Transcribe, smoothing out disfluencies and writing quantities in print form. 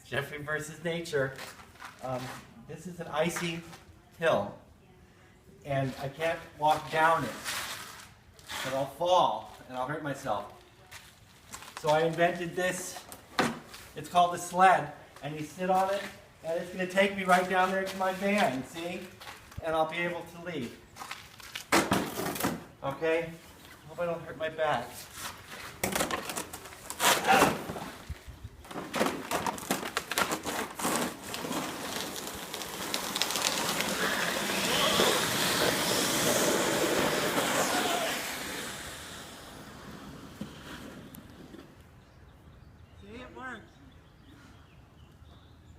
Geoffrey versus nature. This is an icy hill, and I can't walk down it, but I'll fall and I'll hurt myself. So I invented this. It's called a sled, and you sit on it, and it's going to take me right down there to my van, see? And I'll be able to leave. Okay? Hope I don't hurt my back.